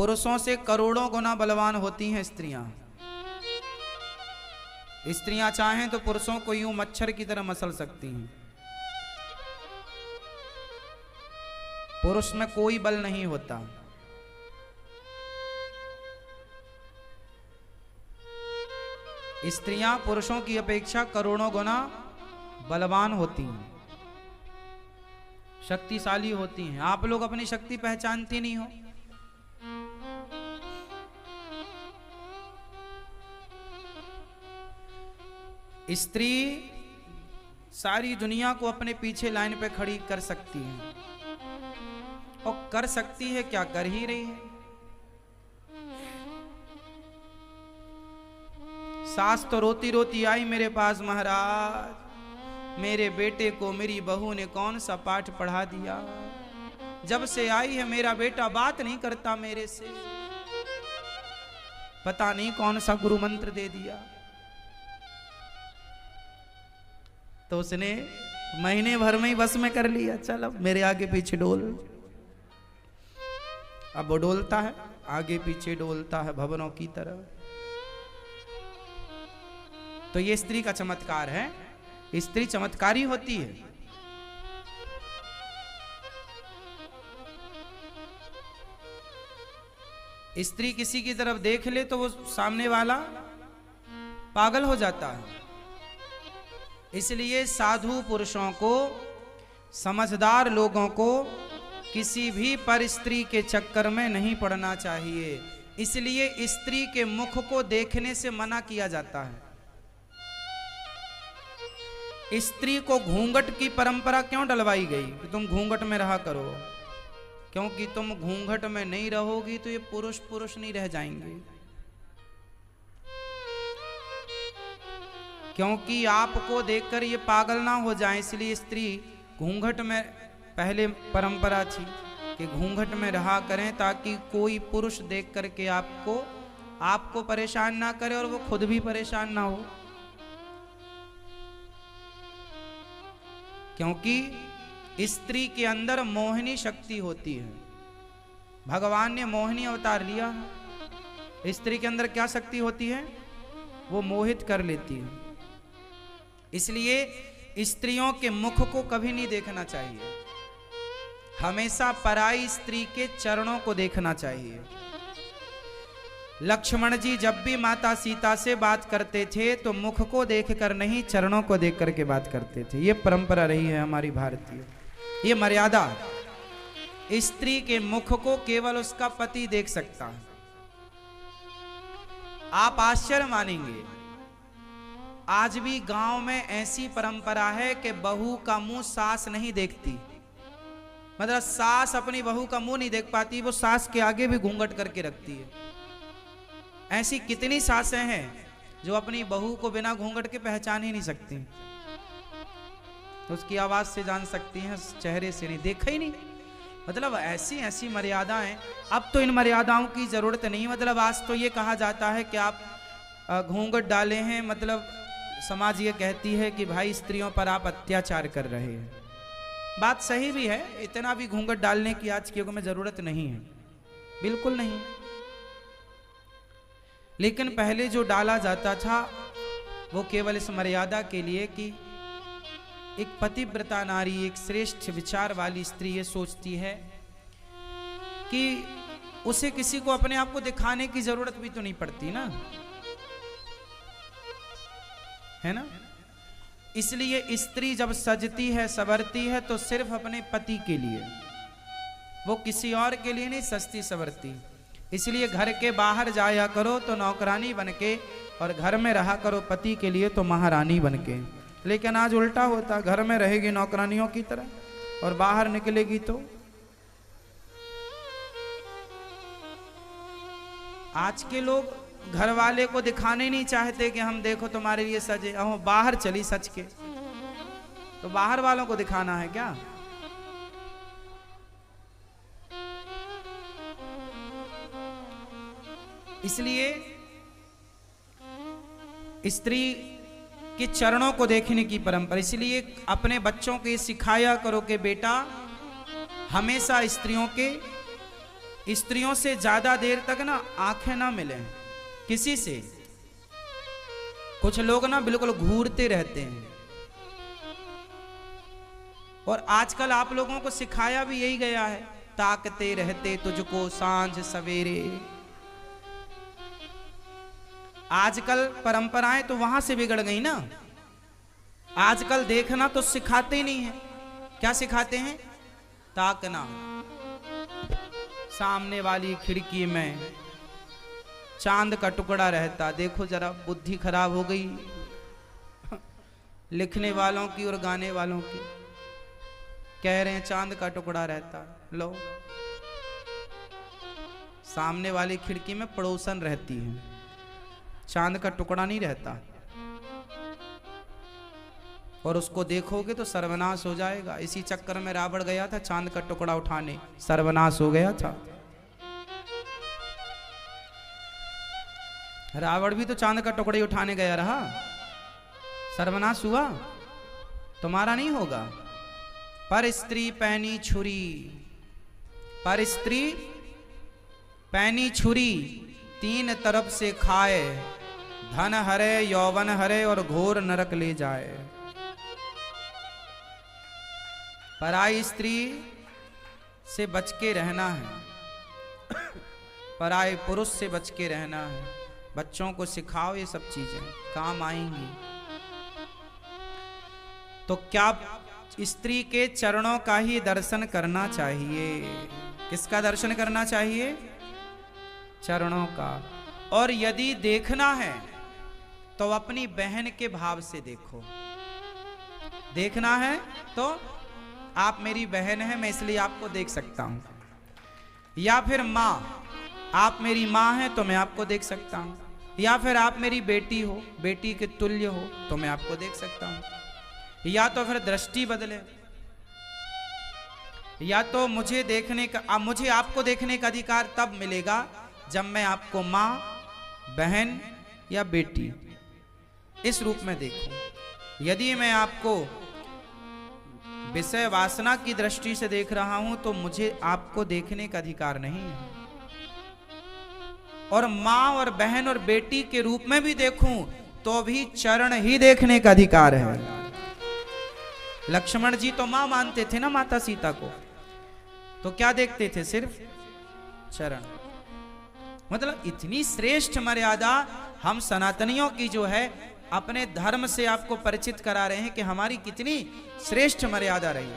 पुरुषों से करोड़ों गुना बलवान होती हैं स्त्रियां। स्त्रियां चाहें तो पुरुषों को यूं मच्छर की तरह मसल सकती हैं। पुरुष में कोई बल नहीं होता। स्त्रियां पुरुषों की अपेक्षा करोड़ों गुना बलवान होती हैं, शक्तिशाली होती हैं। आप लोग अपनी शक्ति पहचानती नहीं हो। स्त्री सारी दुनिया को अपने पीछे लाइन पे खड़ी कर सकती है, और कर सकती है क्या, कर ही रही है। सास तो रोती रोती आई मेरे पास, महाराज मेरे बेटे को मेरी बहू ने कौन सा पाठ पढ़ा दिया, जब से आई है मेरा बेटा बात नहीं करता मेरे से, पता नहीं कौन सा गुरु मंत्र दे दिया। तो उसने महीने भर में ही बस में कर लिया, चल अब मेरे आगे पीछे डोल। अब वो डोलता है, आगे पीछे डोलता है भवनों की तरह। तो ये स्त्री का चमत्कार है। स्त्री चमत्कारी होती है। स्त्री किसी की तरफ देख ले तो वो सामने वाला पागल हो जाता है। इसलिए साधु पुरुषों को, समझदार लोगों को किसी भी पर स्त्री के चक्कर में नहीं पड़ना चाहिए। इसलिए स्त्री के मुख को देखने से मना किया जाता है। स्त्री को घूंघट की परंपरा क्यों डलवाई गई कि तुम घूंघट में रहा करो? क्योंकि तुम घूंघट में नहीं रहोगी तो ये पुरुष पुरुष नहीं रह जाएंगे। क्योंकि आपको देखकर ये पागल ना हो जाए, इसलिए स्त्री घूंघट में, पहले परंपरा थी कि घूंघट में रहा करें ताकि कोई पुरुष देख करके आपको परेशान ना करे और वो खुद भी परेशान ना हो। क्योंकि स्त्री के अंदर मोहिनी शक्ति होती है। भगवान ने मोहिनी अवतार लिया। स्त्री के अंदर क्या शक्ति होती है? वो मोहित कर लेती है। इसलिए स्त्रियों के मुख को कभी नहीं देखना चाहिए, हमेशा पराई स्त्री के चरणों को देखना चाहिए। लक्ष्मण जी जब भी माता सीता से बात करते थे तो मुख को देखकर नहीं, चरणों को देख करके बात करते थे। ये परंपरा रही है हमारी भारतीय, ये मर्यादा। स्त्री के मुख को केवल उसका पति देख सकता है। आप आश्चर्य मानेंगे, आज भी गांव में ऐसी परंपरा है कि बहू का मुंह सास नहीं देखती। मतलब सास अपनी बहू का मुंह नहीं देख पाती, वो सास के आगे भी घूंघट करके रखती है। ऐसी कितनी सासें हैं जो अपनी बहू को बिना घूंघट के पहचान ही नहीं सकती। तो उसकी आवाज से जान सकती हैं, चेहरे से नहीं, देखा ही नहीं। मतलब ऐसी ऐसी मर्यादाएं। अब तो इन मर्यादाओं की जरूरत नहीं। मतलब आज तो ये कहा जाता है कि आप घूंघट डाले हैं, मतलब समाज ये कहती है कि भाई स्त्रियों पर आप अत्याचार कर रहे हैं। बात सही भी है, इतना भी घूंघट डालने की आज के युग में जरूरत नहीं है, बिल्कुल नहीं। लेकिन पहले जो डाला जाता था वो केवल इस मर्यादा के लिए कि एक पतिव्रता नारी, एक श्रेष्ठ विचार वाली स्त्री ये सोचती है कि उसे किसी को अपने आप को दिखाने की जरूरत भी तो नहीं पड़ती ना, है ना। इसलिए स्त्री जब सजती है, संवरती है तो सिर्फ अपने पति के लिए, वो किसी और के लिए नहीं सजती संवरती। इसलिए घर के बाहर जाया करो तो नौकरानी बनके, और घर में रहा करो पति के लिए तो महारानी बनके। लेकिन आज उल्टा होता, घर में रहेगी नौकरानियों की तरह और बाहर निकलेगी तो। आज के लोग घर वाले को दिखाने नहीं चाहते कि हम देखो तुम्हारे लिए सजे, हम बाहर चली सच के, तो बाहर वालों को दिखाना है क्या? इसलिए स्त्री के चरणों को देखने की परंपरा। इसलिए अपने बच्चों को सिखाया करो कि बेटा हमेशा स्त्रियों के स्त्रियों से ज्यादा देर तक ना आंखें ना मिले किसी से। कुछ लोग ना बिल्कुल घूरते रहते हैं। और आजकल आप लोगों को सिखाया भी यही गया है, ताकते रहते तुझको सांझ सवेरे। आजकल परंपराएं तो वहां से बिगड़ गई ना। आजकल देखना तो सिखाते ही नहीं है। क्या सिखाते हैं? ताकना। सामने वाली खिड़की में चांद का टुकड़ा रहता, देखो जरा बुद्धि खराब हो गई लिखने वालों की और गाने वालों की। कह रहे हैं चांद का टुकड़ा रहता, लो सामने वाली खिड़की में पड़ोसन रहती है, चांद का टुकड़ा नहीं रहता। और उसको देखोगे तो सर्वनाश हो जाएगा। इसी चक्कर में रावण गया था चांद का टुकड़ा उठाने, सर्वनाश हो गया था। रावण भी तो चांद का टुकड़ा ही उठाने गया रहा, सर्वनाश हुआ। तुम्हारा नहीं होगा। पर स्त्री पैनी छुरी, पर स्त्री पैनी छुरी, तीन तरफ से खाए, धन हरे यौवन हरे और घोर नरक ले जाए। पराई स्त्री से बच के रहना है, पराए पुरुष से बच के रहना है। बच्चों को सिखाओ ये सब चीजें, काम आएंगी। तो क्या स्त्री के चरणों का ही दर्शन करना चाहिए? किसका दर्शन करना चाहिए? चरणों का। और यदि देखना है तो अपनी बहन के भाव से देखो। देखना है तो आप मेरी बहन है, मैं इसलिए आपको देख सकता हूं। या फिर मां, आप मेरी मां हैं तो मैं आपको देख सकता हूं। या फिर आप मेरी बेटी हो, बेटी के तुल्य हो तो मैं आपको देख सकता हूं। या तो फिर दृष्टि बदले, या तो मुझे देखने का, मुझे आपको देखने का अधिकार तब मिलेगा जब मैं आपको मां, बहन या बेटी इस रूप में देखूं। यदि मैं आपको विषय वासना की दृष्टि से देख रहा हूं तो मुझे आपको देखने का अधिकार नहीं है। और मां और बहन और बेटी के रूप में भी देखूं तो भी चरण ही देखने का अधिकार है। लक्ष्मण जी तो मां मानते थे ना माता सीता को, तो क्या देखते थे? सिर्फ चरण। मतलब इतनी श्रेष्ठ मर्यादा हम सनातनियों की जो है, अपने धर्म से आपको परिचित करा रहे हैं कि हमारी कितनी श्रेष्ठ मर्यादा रही।